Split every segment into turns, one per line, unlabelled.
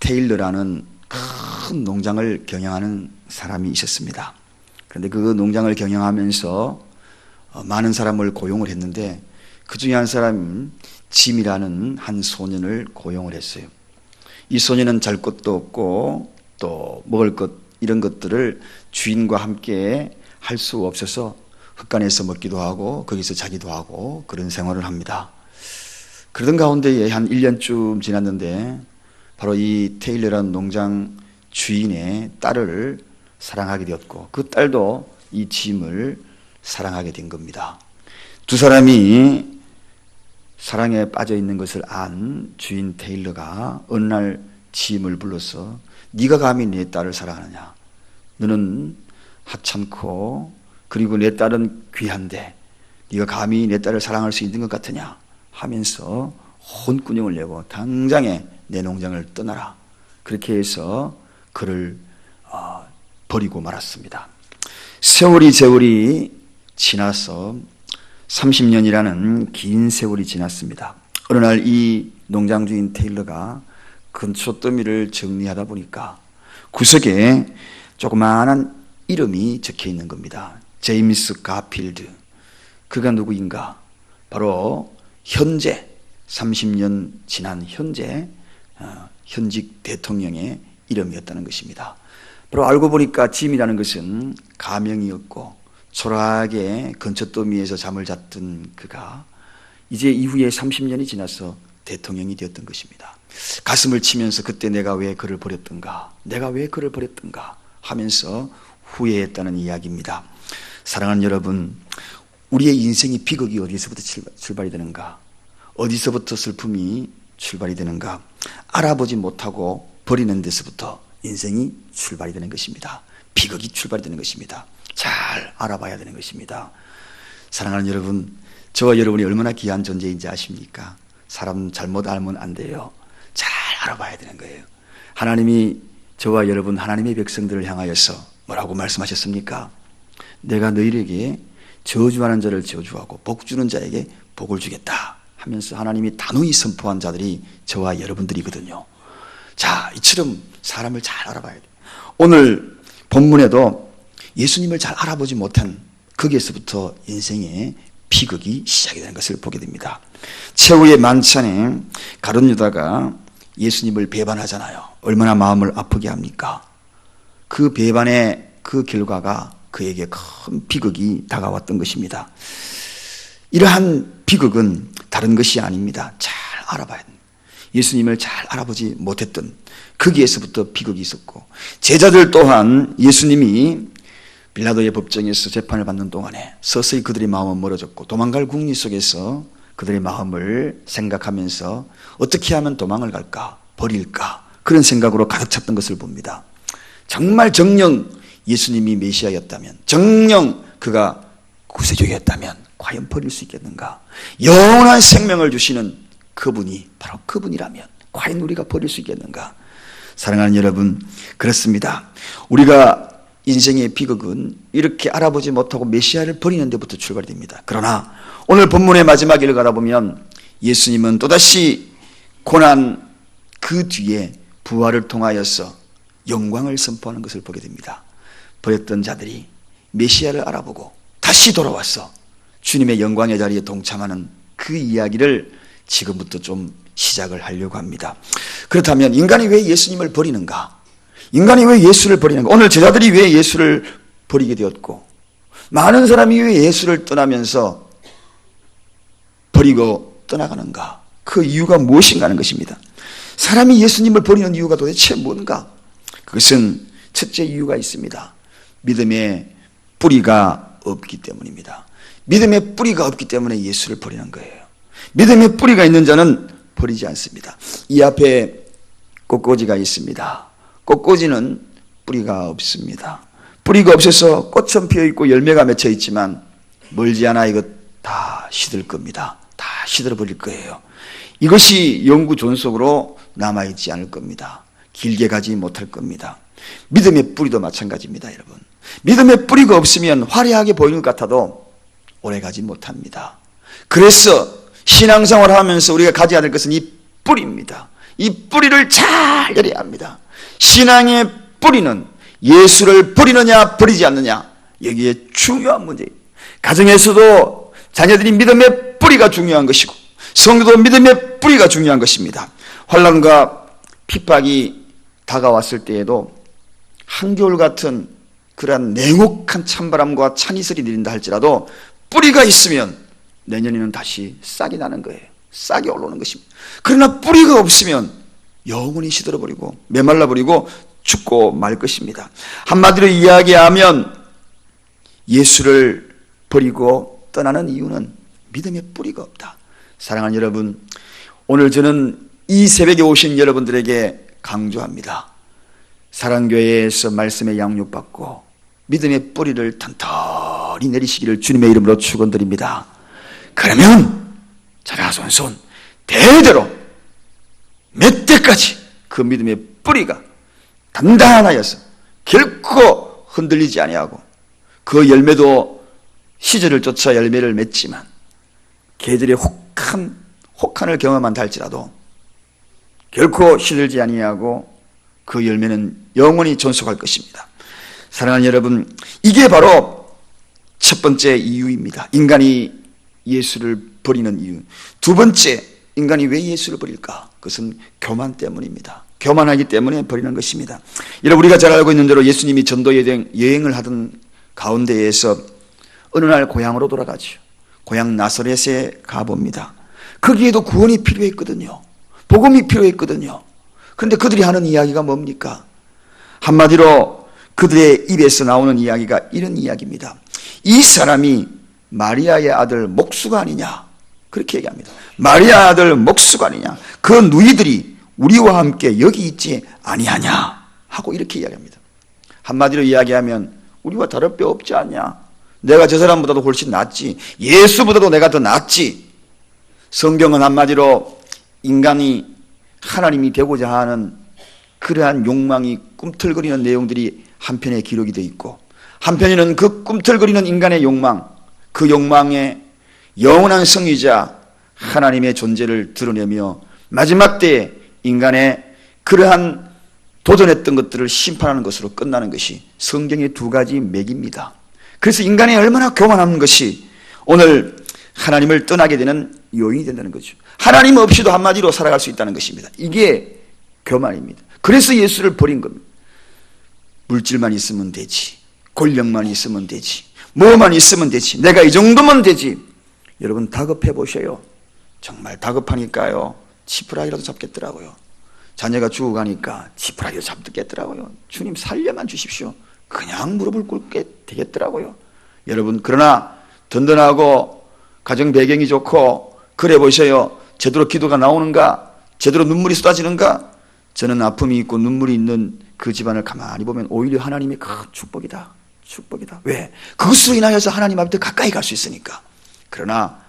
테일러라는 큰 농장을 경영하는 사람이 있었습니다. 그런데 그 농장을 경영하면서 많은 사람을 고용을 했는데 그 중에 한 사람은 짐이라는 한 소년을 고용을 했어요. 이 소년은 잘 것도 없고 또 먹을 것 이런 것들을 주인과 함께 할 수 없어서 흙간에서 먹기도 하고 거기서 자기도 하고 그런 생활을 합니다. 그러던 가운데에 한 1년쯤 지났는데 바로 이 테일러라는 농장 주인의 딸을 사랑하게 되었고 그 딸도 이 짐을 사랑하게 된 겁니다. 두 사람이 사랑에 빠져 있는 것을 안 주인 테일러가 어느 날 짐을 불러서 네가 감히 내 딸을 사랑하느냐? 너는 하찮고 그리고 내 딸은 귀한데 네가 감히 내 딸을 사랑할 수 있는 것 같으냐? 하면서 혼꾸녕을 내고 당장에 내 농장을 떠나라. 그렇게 해서 그를 버리고 말았습니다. 세월이 지나서 30년이라는 긴 세월이 지났습니다. 어느 날 이 농장 주인 테일러가 근처 더미를 정리하다 보니까 구석에 조그마한 이름이 적혀 있는 겁니다. 제임스 가필드. 그가 누구인가? 바로 현재 30년 지난 현직 대통령의 이름이었다는 것입니다. 바로 알고 보니까 짐이라는 것은 가명이었고 초라하게 근처 더미에서 잠을 잤던 그가 이제 이후에 30년이 지나서 대통령이 되었던 것입니다. 가슴을 치면서 그때 내가 왜 그를 버렸던가 하면서 후회했다는 이야기입니다. 사랑하는 여러분, 우리의 인생의 비극이 어디서부터 출발이 되는가? 어디서부터 슬픔이 출발이 되는가? 알아보지 못하고 버리는 데서부터 인생이 출발이 되는 것입니다. 비극이 출발이 되는 것입니다. 잘 알아봐야 되는 것입니다. 사랑하는 여러분, 저와 여러분이 얼마나 귀한 존재인지 아십니까? 사람 잘못 알면 안 돼요. 잘 알아봐야 되는 거예요. 하나님이 저와 여러분 하나님의 백성들을 향하여서 뭐라고 말씀하셨습니까? 내가 너희에게 저주하는 자를 저주하고 복 주는 자에게 복을 주겠다 하면서 하나님이 단호히 선포한 자들이 저와 여러분들이거든요. 자, 이처럼 사람을 잘 알아봐야 돼요. 오늘 본문에도 예수님을 잘 알아보지 못한 거기에서부터 인생의 비극이 시작이 되는 것을 보게 됩니다. 최후의 만찬에 가룟 유다가 예수님을 배반하잖아요. 얼마나 마음을 아프게 합니까? 그 배반의 그 결과가 그에게 큰 비극이 다가왔던 것입니다. 이러한 비극은 다른 것이 아닙니다. 잘 알아봐야 됩니다. 예수님을 잘 알아보지 못했던 거기에서부터 비극이 있었고, 제자들 또한 예수님이 빌라도의 법정에서 재판을 받는 동안에 서서히 그들의 마음은 멀어졌고 도망갈 궁리 속에서 그들의 마음을 생각하면서 어떻게 하면 도망을 갈까, 버릴까, 그런 생각으로 가득 찼던 것을 봅니다. 정말 정녕 예수님이 메시아였다면, 정녕 그가 구세주였다면 과연 버릴 수 있겠는가? 영원한 생명을 주시는 그분이 바로 그분이라면 과연 우리가 버릴 수 있겠는가? 사랑하는 여러분, 그렇습니다. 우리가 인생의 비극은 이렇게 알아보지 못하고 메시아를 버리는 데부터 출발이 됩니다. 그러나 오늘 본문의 마지막을 가다보면 예수님은 또다시 고난 그 뒤에 부활을 통하여서 영광을 선포하는 것을 보게 됩니다. 버렸던 자들이 메시아를 알아보고 다시 돌아와서 주님의 영광의 자리에 동참하는 그 이야기를 지금부터 좀 시작을 하려고 합니다. 그렇다면 인간이 왜 예수님을 버리는가? 인간이 왜 예수를 버리는가? 오늘 제자들이 왜 예수를 버리게 되었고, 많은 사람이 왜 예수를 떠나면서 버리고 떠나가는가? 그 이유가 무엇인가 하는 것입니다. 사람이 예수님을 버리는 이유가 도대체 뭔가? 그것은 첫째 이유가 있습니다. 믿음의 뿌리가 없기 때문입니다. 믿음의 뿌리가 없기 때문에 예수를 버리는 거예요. 믿음의 뿌리가 있는 자는 버리지 않습니다. 이 앞에 꽃꽂이가 있습니다. 꽃꽂이는 뿌리가 없습니다. 뿌리가 없어서 꽃은 피어있고 열매가 맺혀 있지만 멀지 않아 이것 다 시들 겁니다. 다 시들어 버릴 거예요. 이것이 영구 존속으로 남아있지 않을 겁니다. 길게 가지 못할 겁니다. 믿음의 뿌리도 마찬가지입니다, 여러분. 믿음의 뿌리가 없으면 화려하게 보이는 것 같아도 오래 가지 못합니다. 그래서 신앙생활을 하면서 우리가 가져야 될 것은 이 뿌리입니다. 이 뿌리를 잘 내려야 합니다. 신앙의 뿌리는 예수를 버리느냐 버리지 않느냐, 여기에 중요한 문제예요. 가정에서도 자녀들이 믿음의 뿌리가 중요한 것이고 성도도 믿음의 뿌리가 중요한 것입니다. 환난과 핍박이 다가왔을 때에도 한겨울 같은 그러한 냉혹한 찬바람과 찬이슬이 내린다 할지라도 뿌리가 있으면 내년에는 다시 싹이 나는 거예요. 싹이 올라오는 것입니다. 그러나 뿌리가 없으면 영원히 시들어버리고 메말라버리고 죽고 말 것입니다. 한마디로 이야기하면 예수를 버리고 떠나는 이유는 믿음의 뿌리가 없다. 사랑하는 여러분, 오늘 저는 이 새벽에 오신 여러분들에게 강조합니다. 사랑교회에서 말씀에 양육받고 믿음의 뿌리를 탄탄히 내리시기를 주님의 이름으로 축원드립니다. 그러면 자라손손 대대로 몇 대까지 그 믿음의 뿌리가 단단하여서 결코 흔들리지 아니하고 그 열매도 시절을 쫓아 열매를 맺지만 개들의 혹한을 경험한다 할지라도 결코 시들지 아니하고 그 열매는 영원히 존속할 것입니다. 사랑하는 여러분, 이게 바로 첫 번째 이유입니다. 인간이 예수를 버리는 이유. 두 번째, 인간이 왜 예수를 버릴까? 그것은 교만 때문입니다. 교만하기 때문에 버리는 것입니다. 여러분, 우리가 잘 알고 있는 대로 예수님이 전도 여행을 하던 가운데에서 어느 날 고향으로 돌아가죠. 고향 나사렛에 가봅니다. 거기에도 구원이 필요했거든요. 복음이 필요했거든요. 그런데 그들이 하는 이야기가 뭡니까? 한마디로 그들의 입에서 나오는 이야기가 이런 이야기입니다. 이 사람이 마리아의 아들 목수가 아니냐, 그렇게 얘기합니다. 마리아 아들 목수가 아니냐, 그 누이들이 우리와 함께 여기 있지 아니하냐 하고 이렇게 이야기합니다. 한마디로 이야기하면 우리와 다를 뼈 없지 않냐, 내가 저 사람보다도 훨씬 낫지, 예수보다도 내가 더 낫지. 성경은 한마디로 인간이 하나님이 되고자 하는 그러한 욕망이 꿈틀거리는 내용들이 한편에 기록이 되어 있고, 한편에는 그 꿈틀거리는 인간의 욕망, 그 욕망의 영원한 성의자 하나님의 존재를 드러내며 마지막 때에 인간의 그러한 도전했던 것들을 심판하는 것으로 끝나는 것이 성경의 두 가지 맥입니다. 그래서 인간이 얼마나 교만한 것이 오늘 하나님을 떠나게 되는 요인이 된다는 거죠. 하나님 없이도 한마디로 살아갈 수 있다는 것입니다. 이게 교만입니다. 그래서 예수를 버린 겁니다. 물질만 있으면 되지, 권력만 있으면 되지, 뭐만 있으면 되지, 내가 이 정도면 되지. 여러분 다급해 보셔요. 정말 다급하니까요 지푸라기라도 잡겠더라고요. 자녀가 죽어가니까 지푸라기도 잡겠더라고요. 주님 살려만 주십시오. 그냥 무릎을 꿇게 되겠더라고요. 여러분, 그러나 든든하고 가정 배경이 좋고 그래 보셔요. 제대로 기도가 나오는가, 제대로 눈물이 쏟아지는가. 저는 아픔이 있고 눈물이 있는 그 집안을 가만히 보면 오히려 하나님의 큰 축복이다. 축복이다. 왜? 그것으로 인하여서 하나님 앞에 가까이 갈 수 있으니까. 그러나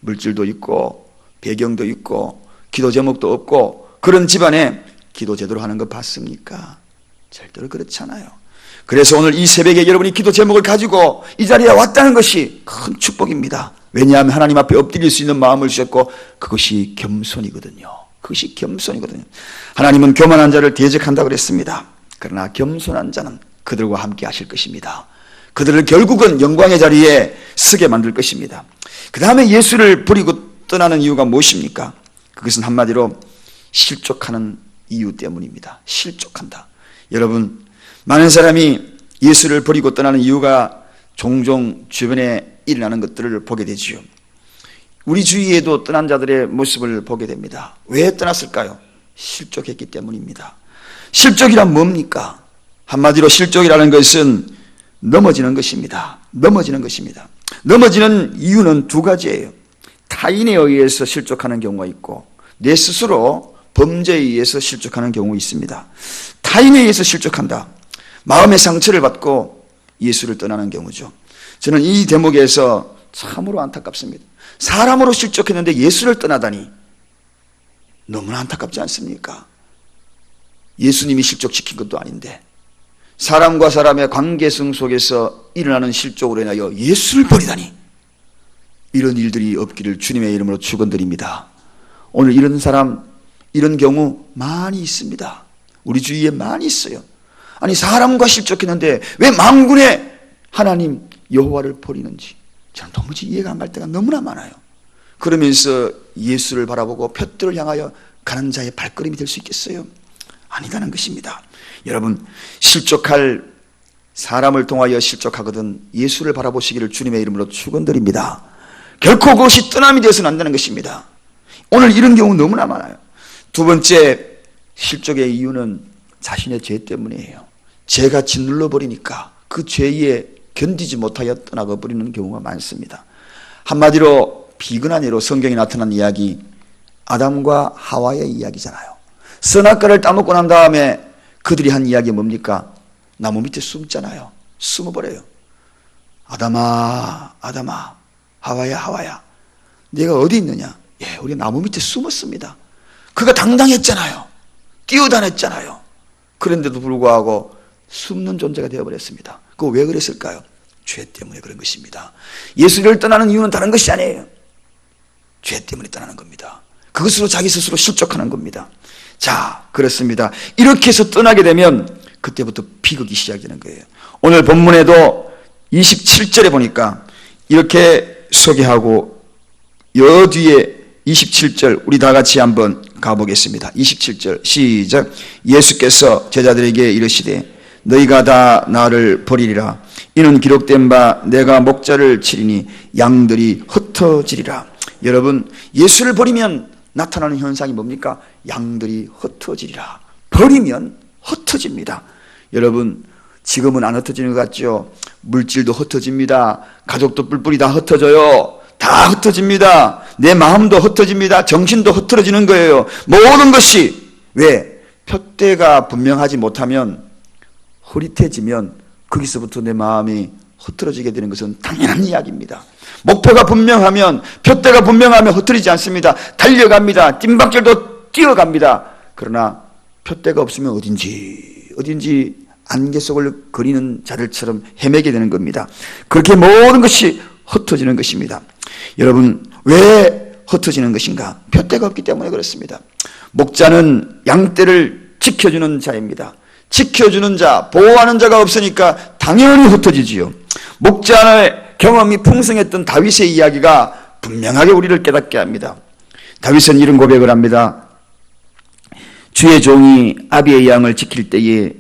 물질도 있고 배경도 있고 기도 제목도 없고 그런 집안에 기도 제대로 하는 거 봤습니까? 절대로 그렇지 않아요. 그래서 오늘 이 새벽에 여러분이 기도 제목을 가지고 이 자리에 왔다는 것이 큰 축복입니다. 왜냐하면 하나님 앞에 엎드릴 수 있는 마음을 주셨고 그것이 겸손이거든요. 그것이 겸손이거든요. 하나님은 교만한 자를 대적한다고 그랬습니다. 그러나 겸손한 자는 그들과 함께 하실 것입니다. 그들을 결국은 영광의 자리에 서게 만들 것입니다. 그 다음에 예수를 버리고 떠나는 이유가 무엇입니까? 그것은 한마디로 실족하는 이유 때문입니다. 실족한다. 여러분, 많은 사람이 예수를 버리고 떠나는 이유가 종종 주변에 일어나는 것들을 보게 되지요. 우리 주위에도 떠난 자들의 모습을 보게 됩니다. 왜 떠났을까요? 실족했기 때문입니다. 실족이란 뭡니까? 한마디로 실족이라는 것은 넘어지는 것입니다. 넘어지는 것입니다. 넘어지는 이유는 두 가지예요. 타인에 의해서 실족하는 경우가 있고 내 스스로 범죄에 의해서 실족하는 경우가 있습니다. 타인에 의해서 실족한다. 마음의 상처를 받고 예수를 떠나는 경우죠. 저는 이 대목에서 참으로 안타깝습니다. 사람으로 실족했는데 예수를 떠나다니 너무나 안타깝지 않습니까? 예수님이 실족시킨 것도 아닌데 사람과 사람의 관계성 속에서 일어나는 실족으로 인하여 예수를 버리다니, 이런 일들이 없기를 주님의 이름으로 축원드립니다. 오늘 이런 사람, 이런 경우 많이 있습니다. 우리 주위에 많이 있어요. 아니 사람과 실족했는데 왜 만군의 하나님 여호와를 버리는지 저는 도무지 이해가 안 갈 때가 너무나 많아요. 그러면서 예수를 바라보고 푯들을 향하여 가는 자의 발걸음이 될 수 있겠어요? 아니다는 것입니다. 여러분, 실족할 사람을 통하여 실족하거든 예수를 바라보시기를 주님의 이름으로 축원드립니다. 결코 그것이 떠남이 되어서는 안 되는 것입니다. 오늘 이런 경우 너무나 많아요. 두 번째 실족의 이유는 자신의 죄 때문이에요. 죄가 짓눌러 버리니까 그 죄에 견디지 못하여 떠나가 버리는 경우가 많습니다. 한마디로 비근한 예로 성경에 나타난 이야기, 아담과 하와의 이야기잖아요. 선악과를 따먹고 난 다음에 그들이 한 이야기 뭡니까? 나무 밑에 숨잖아요. 숨어버려요. 아담아, 아담아, 하와야, 하와야, 네가 어디 있느냐? 예, 우리 나무 밑에 숨었습니다. 그가 당당했잖아요. 뛰어다녔잖아요. 그런데도 불구하고 숨는 존재가 되어버렸습니다. 그거 왜 그랬을까요? 죄 때문에 그런 것입니다. 예수를 떠나는 이유는 다른 것이 아니에요. 죄 때문에 떠나는 겁니다. 그것으로 자기 스스로 실족하는 겁니다. 자, 그렇습니다. 이렇게 해서 떠나게 되면 그때부터 비극이 시작되는 거예요. 오늘 본문에도 27절에 보니까 이렇게 소개하고 여 뒤에 27절 우리 다 같이 한번 가보겠습니다. 27절 시작. 예수께서 제자들에게 이르시되 너희가 다 나를 버리리라. 이는 기록된 바 내가 목자를 치리니 양들이 흩어지리라. 여러분, 예수를 버리면 나타나는 현상이 뭡니까? 양들이 흩어지리라. 버리면 흩어집니다. 여러분, 지금은 안 흩어지는 것 같죠? 물질도 흩어집니다. 가족도 뿔뿔이 다 흩어져요. 다 흩어집니다. 내 마음도 흩어집니다. 정신도 흩어지는 거예요. 모든 것이. 왜? 표대가 분명하지 못하면, 흐릿해지면 거기서부터 내 마음이 흐트러지게 되는 것은 당연한 이야기입니다. 목표가 분명하면, 표대가 분명하면 흐트리지 않습니다. 달려갑니다. 뜀박질도 뛰어갑니다. 그러나 표대가 없으면 어딘지 안개 속을 그리는 자들처럼 헤매게 되는 겁니다. 그렇게 모든 것이 흩어지는 것입니다. 여러분, 왜 흩어지는 것인가? 표대가 없기 때문에 그렇습니다. 목자는 양떼를 지켜주는 자입니다. 지켜주는 자, 보호하는 자가 없으니까 당연히 흩어지지요. 목자의 경험이 풍성했던 다윗의 이야기가 분명하게 우리를 깨닫게 합니다. 다윗은 이런 고백을 합니다. 주의 종이 아비의 양을 지킬 때에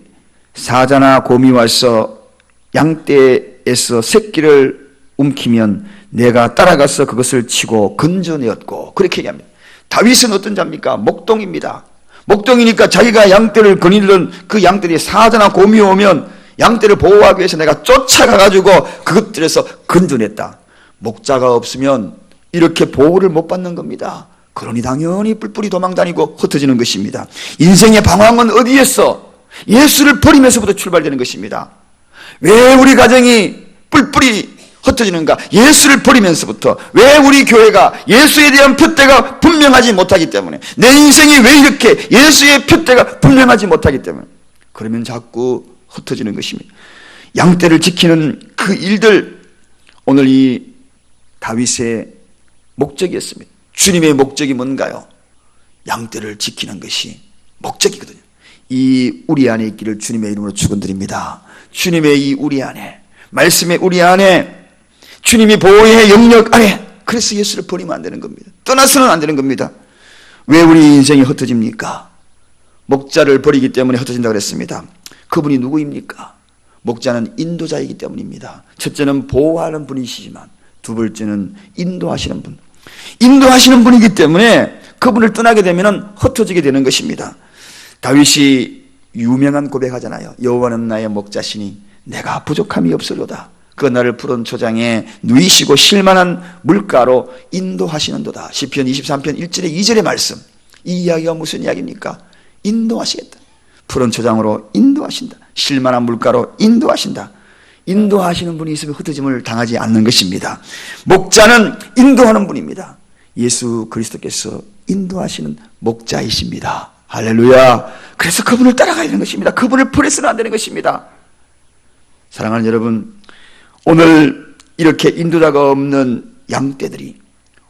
사자나 곰이 와서 양떼에서 새끼를 움키면 내가 따라가서 그것을 치고 건져내었고, 그렇게 얘기합니다. 다윗은 어떤 자입니까? 목동입니다. 목동이니까 자기가 양떼를 거닐던 그 양떼들이 사자나 곰이 오면 양떼를 보호하기 위해서 내가 쫓아가가지고 그것들에서 건져냈다. 목자가 없으면 이렇게 보호를 못 받는 겁니다. 그러니 당연히 뿔뿔이 도망다니고 흩어지는 것입니다. 인생의 방황은 어디에서? 예수를 버리면서부터 출발되는 것입니다. 왜 우리 가정이 뿔뿔이 흩어지는가? 예수를 버리면서부터. 왜 우리 교회가 예수에 대한 표대가 분명하지 못하기 때문에, 내 인생이 왜 이렇게 예수의 표대가 분명하지 못하기 때문에, 그러면 자꾸 흩어지는 것입니다. 양떼를 지키는 그 일들, 오늘 이 다윗의 목적이었습니다. 주님의 목적이 뭔가요? 양떼를 지키는 것이 목적이거든요. 이 우리 안에 있기를 주님의 이름으로 축원드립니다. 주님의 이 우리 안에, 말씀의 우리 안에, 주님이 보호의 영역 안에, 그래서 예수를 버리면 안 되는 겁니다. 떠나서는 안 되는 겁니다. 왜 우리 인생이 흩어집니까? 목자를 버리기 때문에 흩어진다고 그랬습니다. 그분이 누구입니까? 목자는 인도자이기 때문입니다. 첫째는 보호하는 분이시지만 두 번째는 인도하시는 분. 인도하시는 분이기 때문에 그분을 떠나게 되면 흩어지게 되는 것입니다. 다윗이 유명한 고백하잖아요. 여호와는 나의 목자시니 내가 부족함이 없으로다. 그 나를 푸른 초장에 누이시고 쉴만한 물가로 인도하시는도다. 시편 23편 1절에 2절의 말씀. 이 이야기가 무슨 이야기입니까? 인도하시겠다. 푸른 초장으로 인도하신다. 쉴만한 물가로 인도하신다. 인도하시는 분이 있으면 흩어짐을 당하지 않는 것입니다. 목자는 인도하는 분입니다. 예수 그리스도께서 인도하시는 목자이십니다. 할렐루야. 그래서 그분을 따라가야 되는 것입니다. 그분을 버려서는 안 되는 것입니다. 사랑하는 여러분, 오늘 이렇게 인도자가 없는 양떼들이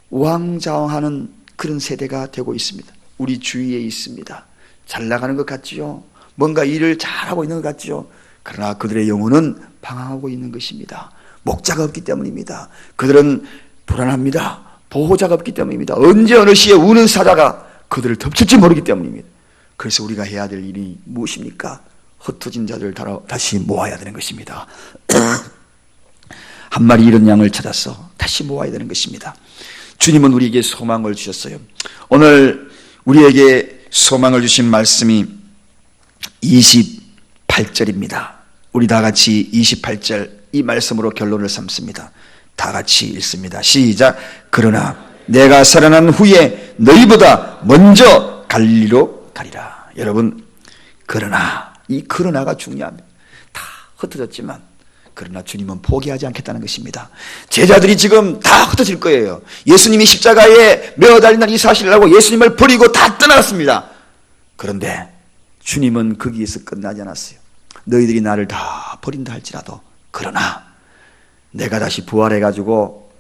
우왕좌왕하는 그런 세대가 되고 있습니다. 우리 주위에 있습니다. 잘 나가는 것 같지요? 뭔가 일을 잘하고 있는 것 같지요? 그러나 그들의 영혼은 방황하고 있는 것입니다. 목자가 없기 때문입니다. 그들은 불안합니다. 보호자가 없기 때문입니다. 언제 어느 시에 우는 사자가 그들을 덮칠지 모르기 때문입니다. 그래서 우리가 해야 될 일이 무엇입니까? 흩어진 자들을 다시 모아야 되는 것입니다. 한 마리 잃은 양을 찾아서 다시 모아야 되는 것입니다. 주님은 우리에게 소망을 주셨어요. 오늘 우리에게 소망을 주신 말씀이 28절입니다. 우리 다 같이 28절 이 말씀으로 결론을 삼습니다. 다 같이 읽습니다. 시작. 그러나 내가 살아난 후에 너희보다 먼저 갈릴리로 가리라. 여러분, 그러나, 이 그러나가 중요합니다. 다 흩어졌지만 그러나 주님은 포기하지 않겠다는 것입니다. 제자들이 지금 다 흩어질 거예요. 예수님이 십자가에 매어달린 이 사실을 알고 예수님을 버리고 다 떠나갔습니다. 그런데 주님은 거기에서 끝나지 않았어요. 너희들이 나를 다 버린다 할지라도 그러나 내가 다시 부활해가지고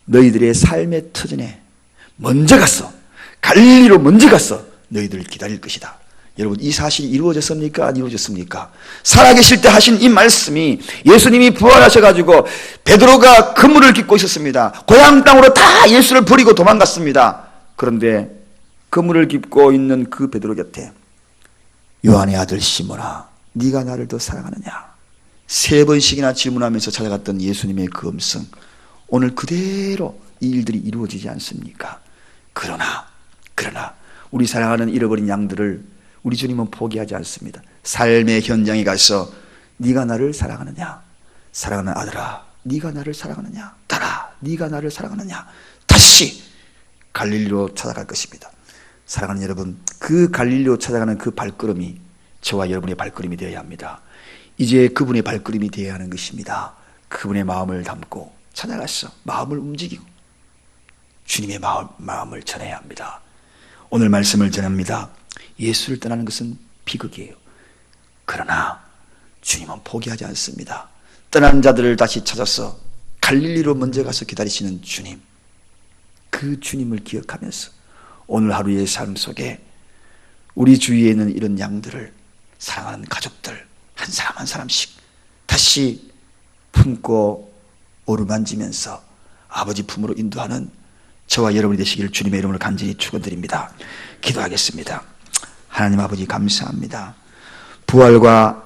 너희들의 삶의 터전에 먼저 갔어. 갈릴리로 먼저 갔어. 너희들을 기다릴 것이다. 여러분, 이 사실이 이루어졌습니까? 안 이루어졌습니까? 살아계실 때 하신 이 말씀이 예수님이 부활하셔가지고 베드로가 그물을 깃고 있었습니다. 고향 땅으로 다 예수를 버리고 도망갔습니다. 그런데 그물을 깃고 있는 그 베드로 곁에 요한의 아들 시몬아, 네가 나를 더 사랑하느냐? 3번씩이나 질문하면서 찾아갔던 예수님의 그 음성, 오늘 그대로 이 일들이 이루어지지 않습니까? 그러나 우리 사랑하는 잃어버린 양들을 우리 주님은 포기하지 않습니다. 삶의 현장에 가서 네가 나를 사랑하느냐? 사랑하는 아들아, 네가 나를 사랑하느냐? 딸아, 네가 나를 사랑하느냐? 다시 갈릴리로 찾아갈 것입니다. 사랑하는 여러분, 그 갈릴리로 찾아가는 그 발걸음이 저와 여러분의 발걸음이 되어야 합니다. 이제 그분의 발걸음이 되어야 하는 것입니다. 그분의 마음을 담고 찾아가서 마음을 움직이고 주님의 마음을 전해야 합니다. 오늘 말씀을 전합니다. 예수를 떠나는 것은 비극이에요. 그러나 주님은 포기하지 않습니다. 떠난 자들을 다시 찾아서 갈릴리로 먼저 가서 기다리시는 주님, 그 주님을 기억하면서 오늘 하루의 삶 속에 우리 주위에 있는 이런 양들을, 사랑하는 가족들 한 사람 한 사람씩 다시 품고 어루만지면서 아버지 품으로 인도하는 저와 여러분이 되시기를 주님의 이름으로 간절히 축원드립니다. 기도하겠습니다. 하나님 아버지, 감사합니다. 부활과